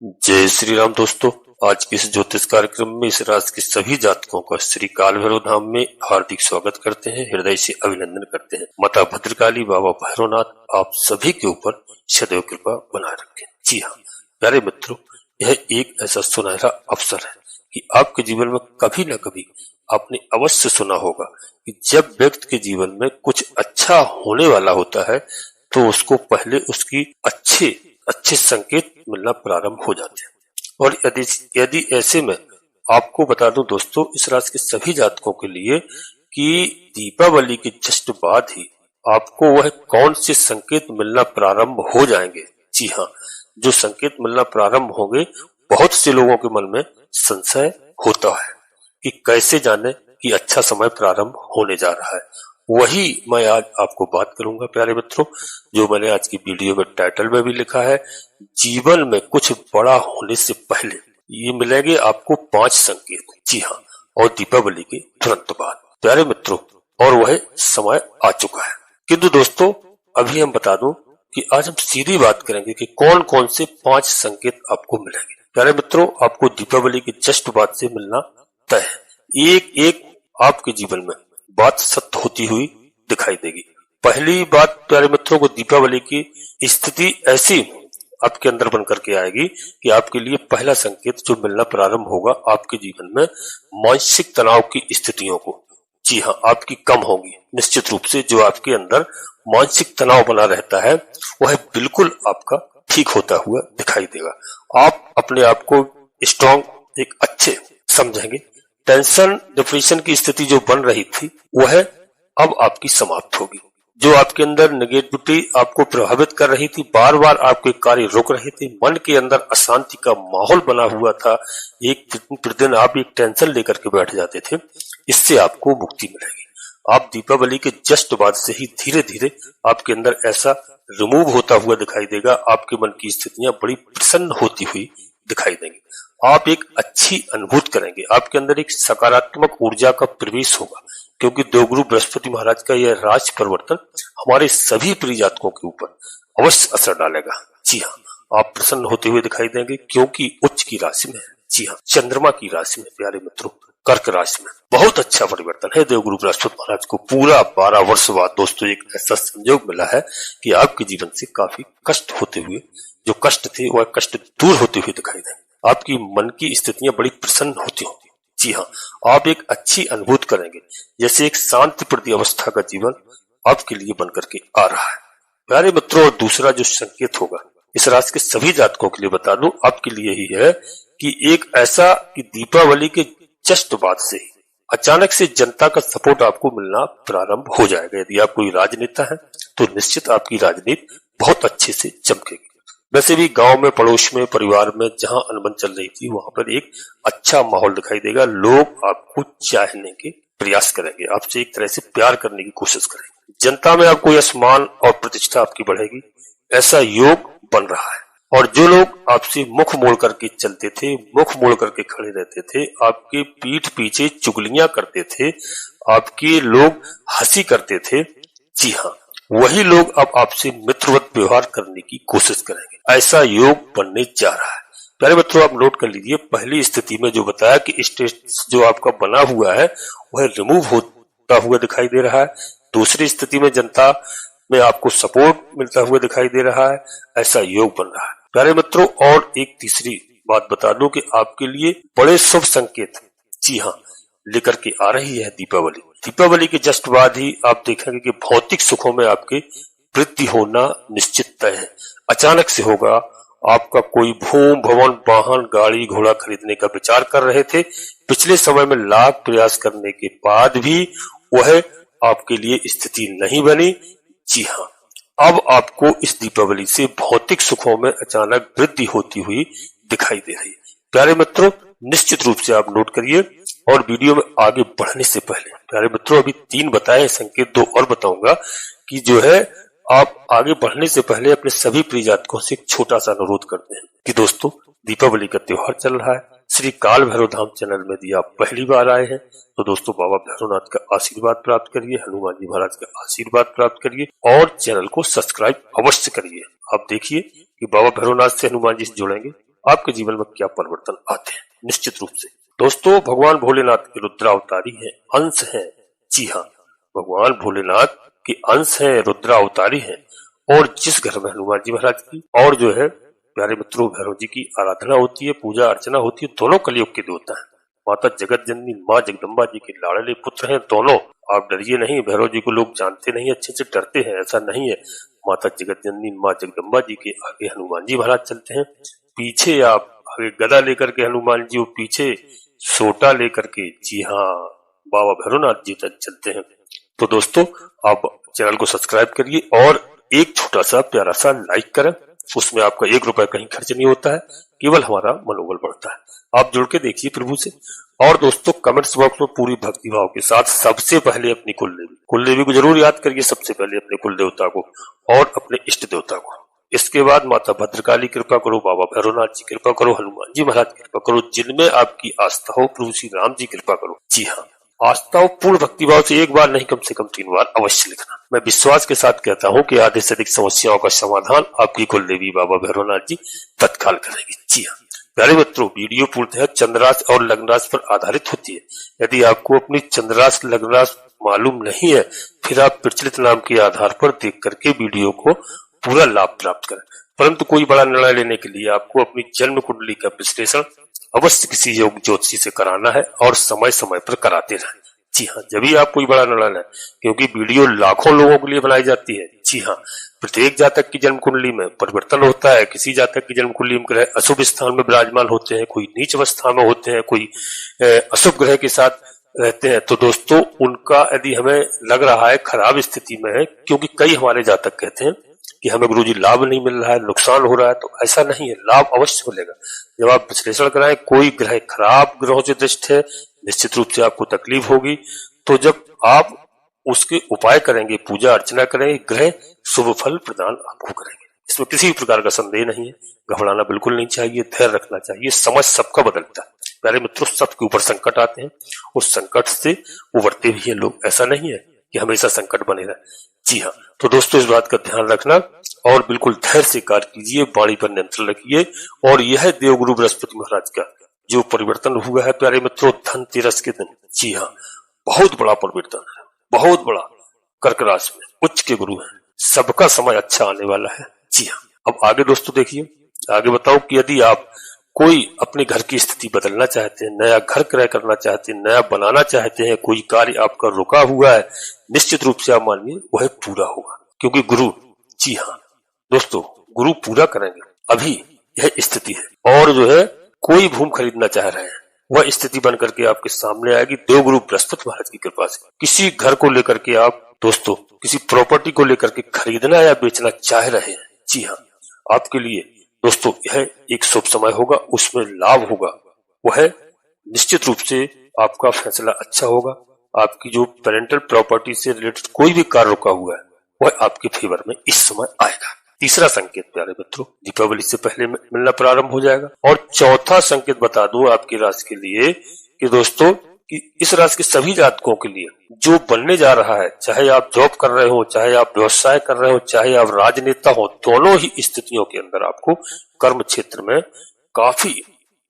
जय श्री राम दोस्तों। आज के इस ज्योतिष कार्यक्रम में इस राशि के सभी जातकों का श्री काल भैरव धाम में हार्दिक स्वागत करते हैं, हृदय से अभिनंदन करते हैं। माता भद्रकाली, बाबा भैरवनाथ आप सभी के ऊपर सदैव कृपा बनाए रखें। जी हाँ प्यारे मित्रों, यह एक ऐसा सुनहरा अवसर है कि आपके जीवन में कभी न कभी आपने अवश्य सुना होगा कि जब व्यक्ति के जीवन में कुछ अच्छा होने वाला होता है तो उसको पहले उसकी अच्छे संकेत मिलना प्रारंभ हो जाते हैं। और यदि ऐसे में आपको बता दूं दोस्तों, इस राशि के सभी जातकों के लिए कि दीपावली के जस्ट बाद ही आपको वह कौन से संकेत मिलना प्रारंभ हो जाएंगे। जी हाँ, जो संकेत मिलना प्रारंभ होंगे, बहुत से लोगों के मन में संशय होता है कि कैसे जाने कि अच्छा समय प्रारंभ होने जा रहा है। वही मैं आज आपको बात करूंगा प्यारे मित्रों, जो मैंने आज की वीडियो में टाइटल में भी लिखा है। जीवन में कुछ बड़ा होने से पहले ये मिलेंगे आपको 5 संकेत। जी हाँ, और दीपावली के तुरंत बाद प्यारे मित्रों, और वह समय आ चुका है। किंतु दोस्तों अभी हम बता दूं कि आज हम सीधी बात करेंगे कि कौन कौन से 5 संकेत आपको मिलेंगे। प्यारे मित्रों, आपको दीपावली के जस्ट बाद से मिलना तय है। एक एक आपके जीवन में बात सत्य होती हुई दिखाई देगी। पहली बात प्यारे मित्रों को, दीपावली की स्थिति ऐसी आपके अंदर बन करके आएगी कि आपके लिए पहला संकेत जो मिलना प्रारंभ होगा आपके जीवन में, मानसिक तनाव की स्थितियों को, जी हाँ, आपकी कम होगी। निश्चित रूप से जो आपके अंदर मानसिक तनाव बना रहता है वह बिल्कुल आपका ठीक होता हुआ दिखाई देगा। आप अपने आप को स्ट्रांग, एक अच्छे समझेंगे। टेंशन, डिप्रेशन की स्थिति जो बन रही थी वह अब आपकी समाप्त होगी। जो आपके अंदर नेगेटिविटी आपको प्रभावित कर रही थी, बार बार आपके कार्य रुक रहे थे, मन के अंदर अशांति का माहौल बना हुआ था, एक प्रतिदिन आप एक टेंशन लेकर के बैठ जाते थे, इससे आपको मुक्ति मिलेगी। आप दीपावली के जस्ट बाद से ही धीरे धीरे आपके अंदर ऐसा रिमूव होता हुआ दिखाई देगा। आपके मन की स्थितियां बड़ी प्रसन्न होती हुई दिखाई देंगी। आप एक अच्छी अनुभूति करेंगे, आपके अंदर एक सकारात्मक ऊर्जा का प्रवेश होगा, क्योंकि देवगुरु बृहस्पति महाराज का यह राशि परिवर्तन हमारे सभी प्रिय जातकों के ऊपर अवश्य असर डालेगा। जी हाँ, आप प्रसन्न होते हुए दिखाई देंगे क्योंकि उच्च की राशि में है। जी हाँ, चंद्रमा की राशि में प्यारे मित्रों, कर्क राशि में बहुत अच्छा परिवर्तन है। देवगुरु बृहस्पति महाराज को पूरा 12 वर्ष बाद दोस्तों एक ऐसा संयोग मिला है कि आपके जीवन से काफी कष्ट होते हुए, जो कष्ट थे वह कष्ट दूर होते हुए दिखाई देंगे। आपकी मन की स्थितियां बड़ी प्रसन्न होती होंगी। जी हाँ, आप एक अच्छी अनुभूति करेंगे, जैसे एक शांति प्रति अवस्था का जीवन आपके लिए बन करके आ रहा है प्यारे मित्रों। और दूसरा जो संकेत होगा इस राशि के सभी जातकों के लिए बता दूं, आपके लिए ही है कि एक ऐसा कि दीपावली के जस्ट बाद से ही अचानक से जनता का सपोर्ट आपको मिलना प्रारंभ हो जाएगा। यदि आप कोई राजनेता है तो निश्चित आपकी राजनीति बहुत अच्छे से चमकेगी। वैसे भी गांव में, पड़ोस में, परिवार में जहां अनबन चल रही थी वहां पर एक अच्छा माहौल दिखाई देगा। लोग आपको चाहने के प्रयास करेंगे, आपसे एक तरह से प्यार करने की कोशिश करेंगे। जनता में आपको यश, मान और प्रतिष्ठा आपकी बढ़ेगी, ऐसा योग बन रहा है। और जो लोग आपसे मुख मोड़ करके चलते थे, मुख मोड़ करके खड़े रहते थे, आपके पीठ पीछे चुगलियां करते थे, आपके लोग हंसी करते थे, जी हाँ, वही लोग अब आपसे मित्रवत व्यवहार करने की कोशिश करेंगे। ऐसा योग बनने जा रहा है प्यारे मित्रों। आप नोट कर लीजिए, पहली स्थिति में जो बताया कि स्टेज जो आपका बना हुआ है वह रिमूव होता हुआ दिखाई दे रहा है। दूसरी स्थिति में जनता में आपको सपोर्ट मिलता हुआ दिखाई दे रहा है, ऐसा योग बन रहा है प्यारे मित्रों। और एक तीसरी बात बता दूं कि आपके लिए बड़े शुभ संकेत, जी हाँ, लेकर के आ रही है दीपावली। दीपावली के जस्ट बाद ही आप देखेंगे कि भौतिक सुखों में आपके वृद्धि होना निश्चित तय है। अचानक से होगा। आपका कोई भूमि, भवन, वाहन, गाड़ी घोड़ा खरीदने का विचार कर रहे थे, पिछले समय में लाख प्रयास करने के बाद भी वह आपके लिए स्थिति नहीं बनी। जी हाँ, अब आपको इस दीपावली से भौतिक सुखों में अचानक वृद्धि होती हुई दिखाई दे रही है प्यारे मित्रों। निश्चित रूप से आप नोट करिए। और वीडियो में आगे बढ़ने से पहले प्यारे मित्रों, अभी 3 बताए संकेत, 2 और बताऊंगा कि जो है आप आगे बढ़ने से पहले अपने सभी प्रिय जातकों से एक छोटा सा अनुरोध करते हैं कि दोस्तों दीपावली का त्योहार चल रहा है। श्री काल भैरव धाम चैनल में यदि आप पहली बार आए हैं तो दोस्तों बाबा भैरवनाथ का आशीर्वाद प्राप्त करिए, हनुमान जी महाराज का आशीर्वाद प्राप्त करिए और चैनल को सब्सक्राइब अवश्य करिए। आप देखिए कि बाबा भैरवनाथ से, हनुमान जी से जुड़ेंगे आपके जीवन में क्या परिवर्तन आते हैं। निश्चित रूप से दोस्तों, भगवान भोलेनाथ के रुद्रावतारी है, अंश है। जी हाँ, भगवान भोलेनाथ के अंश है, रुद्रावतारी है। और जिस घर में हनुमान जी महाराज की और जो है प्यारे मित्रों भैरव जी की आराधना होती है, पूजा अर्चना होती है, दोनों कलयुग के देवता है। माता जगत जननी माँ जगदम्बा जी के लाडले पुत्र हैं दोनों। आप डरिए नहीं, भैरव जी को लोग जानते नहीं, अच्छे से डरते हैं, ऐसा नहीं है। माता जगत जननी माँ जगदम्बा जी के आगे हनुमान जी महाराज चलते हैं, पीछे आप आगे गदा लेकर के हनुमान जी, पीछे सोटा लेकर के, जी हाँ, बाबा भैरवनाथ जी तक चलते हैं। तो दोस्तों, आप चैनल को सब्सक्राइब करिए और एक छोटा सा प्यारा सा लाइक करें। उसमें आपका 1 रुपया कहीं खर्च नहीं होता है, केवल हमारा मनोबल बढ़ता है। आप जुड़ के देखिए प्रभु से। और दोस्तों, कमेंट्स बॉक्स में पूरी भक्ति भाव के साथ सबसे पहले अपनी कुलदेवी को जरूर याद करिए, सबसे पहले अपने कुल देवता को और अपने इष्ट देवता को। इसके बाद माता भद्रकाली कृपा करो, बाबा भैरवनाथ जी कृपा करो, हनुमान जी महाराज कृपा करो, जिनमें आपकी आस्था हो, प्रभु श्री राम जी कृपा करो। जी हाँ, आस्था हो पूर्ण भक्तिभाव से एक बार नहीं, कम से कम 3 बार अवश्य लिखना। मैं विश्वास के साथ कहता हूँ कि आधे से अधिक समस्याओं का समाधान आपकी कुलदेवी बाबा भैरवनाथ जी तत्काल करेंगे। जी हाँ प्यारे मित्रों, वीडियो पूर्णतः चंद्रास और लग्न राशि पर आधारित होती है। यदि आपको अपनी चंद्रास लग्न राशि मालूम नहीं है, फिर आप प्रचलित नाम के आधार पर देख करके वीडियो को पूरा लाभ प्राप्त करें। परंतु कोई बड़ा निर्णय लेने के लिए आपको अपनी जन्म कुंडली का विश्लेषण अवश्य किसी योग ज्योतिषी से कराना है और समय समय पर कराते रहें। जी हाँ, जब भी आप कोई बड़ा निर्णय लें, क्योंकि वीडियो लाखों लोगों के लिए बनाई जाती है। जी हाँ, प्रत्येक जातक की जन्म कुंडली में परिवर्तन होता है। किसी जातक की जन्म कुंडली में ग्रह अशुभ स्थान में विराजमान होते हैं, कोई नीच अवस्था में होते हैं, कोई अशुभ ग्रह के साथ रहते हैं। तो दोस्तों, उनका यदि हमें लग रहा है खराब स्थिति में है, क्योंकि कई हमारे जातक कहते हैं कि हमें गुरुजी लाभ नहीं मिल रहा है, नुकसान हो रहा है, तो ऐसा नहीं है, लाभ अवश्य मिलेगा। जब आप विश्लेषण कराएं, कोई ग्रह खराब ग्रहों से दृष्ट है, निश्चित रूप से आपको तकलीफ होगी। तो जब आप उसके उपाय करेंगे, पूजा अर्चना करेंगे, ग्रह शुभ फल प्रदान आपको करेंगे। इसमें किसी भी प्रकार का संदेह नहीं है। घबराना बिल्कुल नहीं चाहिए, धैर्य रखना चाहिए। समझ सबका बदलता है प्यारे मित्रों, सबके ऊपर संकट आते हैं, उस संकट से उभरते भी हैं लोग। ऐसा नहीं है कि हमेशा संकट बने रहे। जी हाँ, तो दोस्तों, इस बात का ध्यान रखना और बिल्कुल धैर्य से कार्य कीजिए, वाणी पर नियंत्रण रखिए। और यह देवगुरु बृहस्पति महाराज का जो परिवर्तन हुआ है प्यारे मित्रों, धनतेरस के दिन, जी हाँ, बहुत बड़ा परिवर्तन है, बहुत बड़ा। कर्क राशि में उच्च के गुरु हैं, सबका समय अच्छा आने वाला है। जी हाँ, अब आगे दोस्तों देखिए, आगे बताओ कि यदि आप कोई अपने घर की स्थिति बदलना चाहते हैं, नया घर क्रय करना चाहते हैं, नया बनाना चाहते हैं, कोई कार्य आपका रुका हुआ है, निश्चित रूप से आप मानिए वह पूरा होगा, क्योंकि गुरु, जी हाँ दोस्तों, गुरु पूरा करेंगे। अभी यह स्थिति है। और जो है कोई भूमि खरीदना चाह रहे हैं, वह स्थिति बन करके आपके सामने आएगी देवगुरु बृहस्पति महाराज की कृपा से। किसी घर को लेकर के आप दोस्तों, किसी प्रॉपर्टी को लेकर के खरीदना या बेचना चाह रहे हैं, जी हाँ, आपके लिए दोस्तों यह एक शुभ समय होगा, उसमें लाभ होगा। वह निश्चित रूप से आपका फैसला अच्छा होगा। आपकी जो पेरेंटल प्रॉपर्टी से रिलेटेड कोई भी कार्य रुका हुआ है, वह आपके फेवर में इस समय आएगा। तीसरा संकेत प्यारे मित्रों, दीपावली से पहले मिलना प्रारंभ हो जाएगा। और चौथा संकेत बता दूं आपकी राशि के लिए कि दोस्तों, कि इस राशि के सभी जातकों के लिए जो बनने जा रहा है, चाहे आप जॉब कर रहे हो, चाहे आप व्यवसाय कर रहे हो, चाहे आप राजनेता हो, दोनों ही स्थितियों के अंदर आपको कर्म क्षेत्र में काफी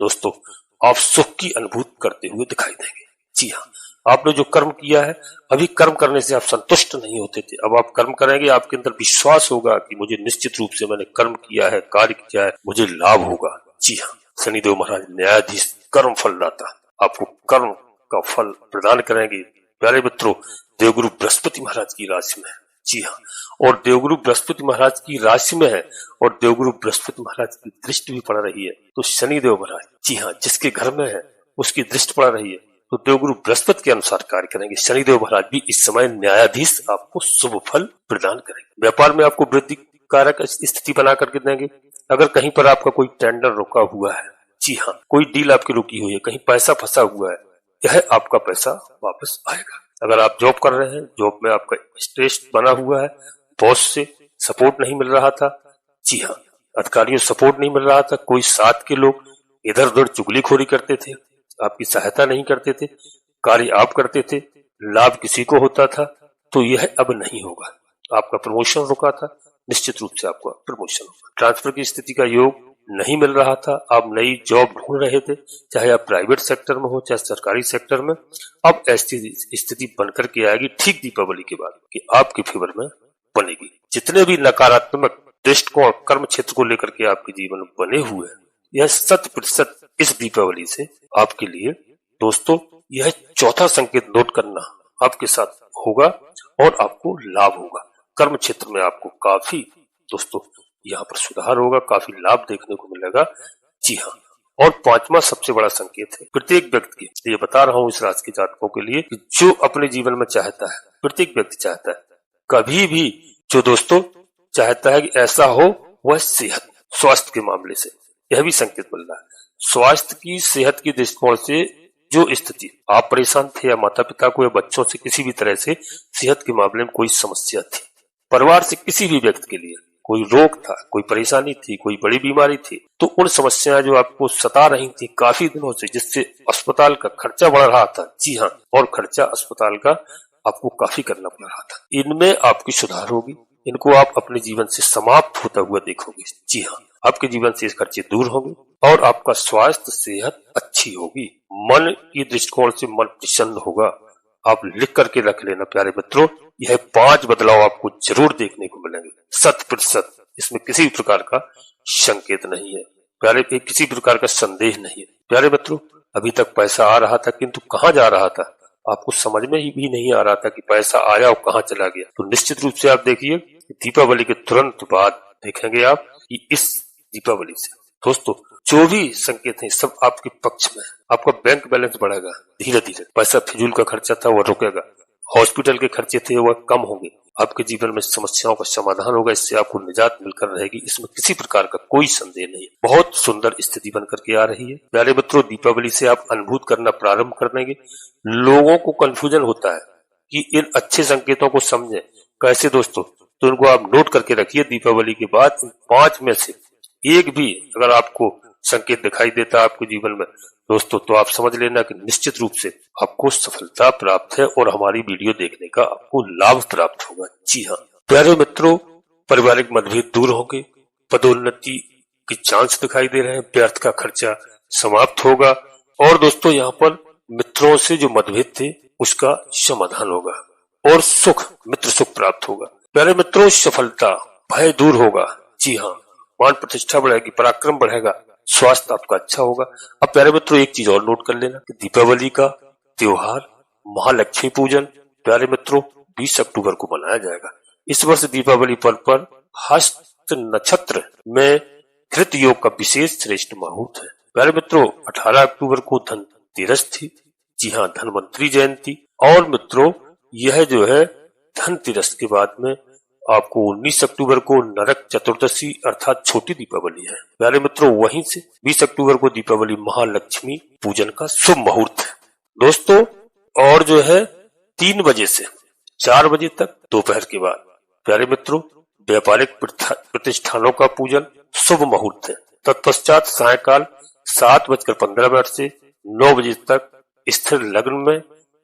दोस्तों आप सुख की अनुभूति करते हुए दिखाई देंगे। जी हाँ, आपने जो कर्म किया है, अभी कर्म करने से आप संतुष्ट नहीं होते थे, अब आप कर्म करेंगे, आपके अंदर विश्वास होगा कि मुझे निश्चित रूप से मैंने कर्म किया है, कार्य किया है, मुझे लाभ होगा। जी हाँ, शनिदेव महाराज न्यायाधीश, कर्म फलदाता, आपको कर्म का फल प्रदान करेंगे। प्यारे मित्रों, देवगुरु बृहस्पति महाराज की राशि में है। जी हाँ, और देवगुरु बृहस्पति महाराज की राशि में है और देवगुरु बृहस्पति महाराज की दृष्टि भी पड़ रही है। तो शनिदेव महाराज, जी हाँ, जिसके घर में है उसकी दृष्टि पड़ रही है, तो देवगुरु बृहस्पति के अनुसार कार्य करेंगे। शनिदेव महाराज भी इस समय न्यायाधीश आपको शुभ फल प्रदान करेंगे। व्यापार में आपको वृद्धि कारक स्थिति बना करके देंगे। अगर कहीं पर आपका कोई टेंडर रुका हुआ है, जी हाँ, कोई डील आपकी रुकी हुई है, कहीं पैसा फंसा हुआ है, यह आपका पैसा वापस आएगा। अगर आप जॉब कर रहे हैं, जॉब में आपका स्ट्रेस बना हुआ है, बॉस से सपोर्ट नहीं मिल रहा था, जी हाँ, अधिकारियों से सपोर्ट नहीं मिल रहा था, कोई साथ के लोग इधर उधर चुगलीखोरी करते थे, आपकी सहायता नहीं करते थे, कार्य आप करते थे, लाभ किसी को होता था, तो यह अब नहीं होगा। आपका प्रमोशन रुका था, निश्चित रूप से आपका प्रमोशन होगा। ट्रांसफर की स्थिति का योग नहीं मिल रहा था, आप नई जॉब ढूंढ रहे थे, चाहे आप प्राइवेट सेक्टर में हो चाहे सरकारी सेक्टर में, अब ऐसी स्थिति बनकर के आएगी ठीक दीपावली के बाद कि आपके फेवर में बनेगी। जितने भी नकारात्मक दृष्टिकोण कर्म क्षेत्र को लेकर के आपके जीवन में बने हुए हैं, यह 100% इस दीपावली से आपके लिए दोस्तों यह चौथा संकेत नोट करना आपके साथ होगा और आपको लाभ होगा। कर्म क्षेत्र में आपको काफी दोस्तों यहाँ पर सुधार होगा, काफी लाभ देखने को मिलेगा। जी हाँ, और पांचवा सबसे बड़ा संकेत है प्रत्येक व्यक्ति के, ये बता रहा हूँ इस राशि के जातकों के लिए कि जो अपने जीवन में चाहता है, प्रत्येक व्यक्ति चाहता है, कभी भी जो दोस्तों चाहता है कि ऐसा हो, वह सेहत स्वास्थ्य के मामले से, यह भी संकेत मिल रहा है। स्वास्थ्य की सेहत की दृष्टिकोण से जो स्थिति आप परेशान थे या माता पिता को या बच्चों से किसी भी तरह से सेहत के मामले में कोई समस्या थी, परिवार से किसी भी व्यक्ति के लिए कोई रोग था, कोई परेशानी थी, कोई बड़ी बीमारी थी, तो उन समस्याएं जो आपको सता रही थी काफी दिनों से, जिससे अस्पताल का खर्चा बढ़ रहा था, जी हाँ, और खर्चा अस्पताल का आपको काफी करना पड़ रहा था, इनमें आपकी सुधार होगी। इनको आप अपने जीवन से समाप्त होता हुआ देखोगे। जी हाँ, आपके जीवन से खर्चे दूर होंगे और आपका स्वास्थ्य सेहत अच्छी होगी। मन की दृष्टिकोण से मन प्रसन्न होगा। आप लिख करके रख लेना प्यारे मित्रों, यह 5 बदलाव आपको जरूर देखने को मिलेंगे 100%। इसमें किसी प्रकार का संकेत नहीं है प्यारे, किसी प्रकार का संदेह नहीं है प्यारे मित्रों। अभी तक पैसा आ रहा था किंतु कहाँ जा रहा था, आपको समझ में ही भी नहीं आ रहा था कि पैसा आया और कहाँ चला गया। तो निश्चित रूप से आप देखिए दीपावली के तुरंत बाद देखेंगे आप कि इस दीपावली से दोस्तों जो भी संकेत है सब आपके पक्ष में है। आपका बैंक बैलेंस बढ़ेगा धीरे धीरे, पैसा फिजूल का खर्चा था वह रुकेगा, हॉस्पिटल के खर्चे थे वह कम होंगे, आपके जीवन में समस्याओं का समाधान होगा, इससे आपको निजात मिलकर रहेगी। इसमें किसी प्रकार का कोई संदेह नहीं है। बहुत सुंदर स्थिति बनकर के आ रही है प्यारे मित्रों। दीपावली से आप अनुभूत करना प्रारंभ कर देंगे। लोगों को कंफ्यूजन होता है कि इन अच्छे संकेतों को समझें कैसे दोस्तों, तो इनको आप नोट करके रखिए। दीपावली के बाद 5 में से एक भी अगर आपको संकेत दिखाई देता है आपके जीवन में दोस्तों, तो आप समझ लेना कि निश्चित रूप से आपको सफलता प्राप्त है और हमारी वीडियो देखने का आपको लाभ प्राप्त होगा। जी हाँ प्यारे मित्रों, पारिवारिक मतभेद दूर होंगे, पदोन्नति की चांस दिखाई दे रहे हैं, व्यर्थ का खर्चा समाप्त होगा और दोस्तों यहाँ पर मित्रों से जो मतभेद थे उसका समाधान होगा और सुख, मित्र सुख प्राप्त होगा। प्यारे मित्रों, सफलता, भय दूर होगा। जी हाँ, मान प्रतिष्ठा बढ़ेगी, पराक्रम बढ़ेगा, स्वास्थ्य आपका अच्छा होगा। अब प्यारे मित्रों एक चीज और नोट कर लेना कि दीपावली का त्योहार महालक्ष्मी पूजन प्यारे मित्रों 20 अक्टूबर को मनाया जाएगा। इस वर्ष दीपावली पर्व पर हस्त नक्षत्र में कृत योग का विशेष श्रेष्ठ मुहूर्त है। प्यारे मित्रों 18 अक्टूबर को धनतेरस थी, जी हाँ धनवंतरी जयंती, और मित्रों यह जो है धनतेरस के बाद में आपको 19 अक्टूबर को नरक चतुर्दशी अर्थात छोटी दीपावली है। प्यारे मित्रों वहीं से 20 अक्टूबर को दीपावली महालक्ष्मी पूजन का शुभ मुहूर्त है दोस्तों। और जो है 3 बजे से 4 बजे तक दोपहर के बाद प्यारे मित्रों व्यापारिक प्रतिष्ठानों का पूजन शुभ मुहूर्त है। तत्पश्चात सायकाल 7:15 से 9 बजे तक स्थिर लग्न में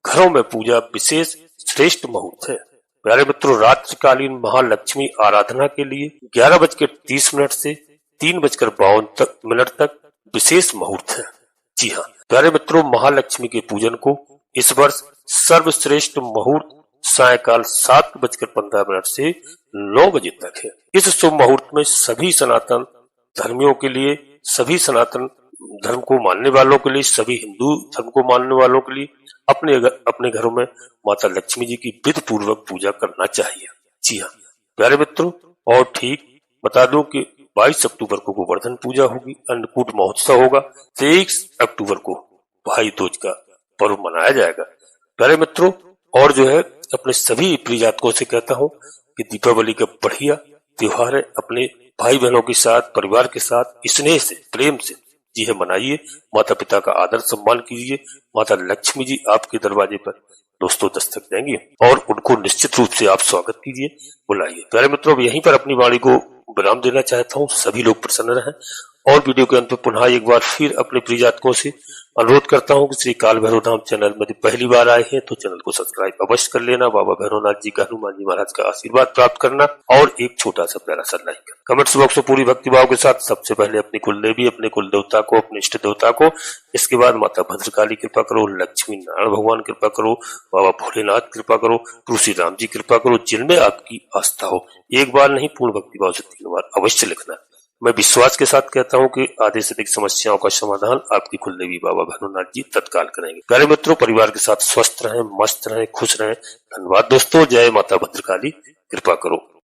घरों में पूजा विशेष श्रेष्ठ मुहूर्त है। प्यारे मित्रों रात्रिकालीन महालक्ष्मी आराधना के लिए 11:30 से 3:52 तक विशेष मुहूर्त है। जी हाँ प्यारे मित्रों, महालक्ष्मी के पूजन को इस वर्ष सर्वश्रेष्ठ मुहूर्त सायकाल 7:15 से 9 बजे तक है। इस शुभ मुहूर्त में सभी सनातन धर्मियों के लिए, सभी सनातन धर्म को मानने वालों के लिए, सभी हिंदू धर्म को मानने वालों के लिए अपने घरों में माता लक्ष्मी जी की विधि पूर्वक पूजा करना चाहिए। जी हाँ प्यारे मित्रों, और ठीक बता दूं कि 22 अक्टूबर को गोवर्धन पूजा होगी, अन्नकूट महोत्सव होगा, 23 अक्टूबर को भाई दूज का पर्व मनाया जाएगा। प्यारे मित्रों, और जो है अपने सभी प्रिय जातकों से कहता हूँ कि दीपावली का बढ़िया त्योहार है, अपने भाई बहनों के साथ, परिवार के साथ स्नेह से, प्रेम से जी है मनाइए। माता पिता का आदर सम्मान कीजिए। माता लक्ष्मी जी आपके दरवाजे पर दोस्तों दस्तक देंगे और उनको निश्चित रूप से आप स्वागत कीजिए, बुलाइए। प्यारे मित्रों, यहीं पर अपनी वाणी को विराम देना चाहता हूँ। सभी लोग प्रसन्न रहें और वीडियो के अंत में पुनः एक बार फिर अपने प्रिय जातकों से अनुरोध करता हूं कि श्री काल भैरव धाम चैनल में पहली बार आए हैं तो चैनल को सब्सक्राइब अवश्य कर लेना, बाबा भैरवनाथ जी का, हनुमान जी महाराज का आशीर्वाद प्राप्त करना और एक छोटा सा प्यारा सा लाइक। कमेंट्स बॉक्स में पूरी भक्तिभाव के साथ सबसे पहले अपनी कुलदेवी, अपने कुल देवता को, अपने इष्ट देवता को, इसके बाद माता भद्रकाली कृपा करो, लक्ष्मी नारायण भगवान कृपा करो, बाबा भोलेनाथ कृपा करो, तुलसी राम जी कृपा करो, जिनमें आपकी आस्था हो। एक बार नहीं, पूर्ण भक्तिभाव से 3 बार अवश्य लिखना। मैं विश्वास के साथ कहता हूं कि आधे से अधिक समस्याओं का समाधान आपकी कुलदेवी बाबा भैरवनाथ जी तत्काल करेंगे। प्यारे मित्रों, परिवार के साथ स्वस्थ रहें, मस्त रहें, खुश रहें। धन्यवाद दोस्तों। जय माता भद्रकाली, कृपा करो।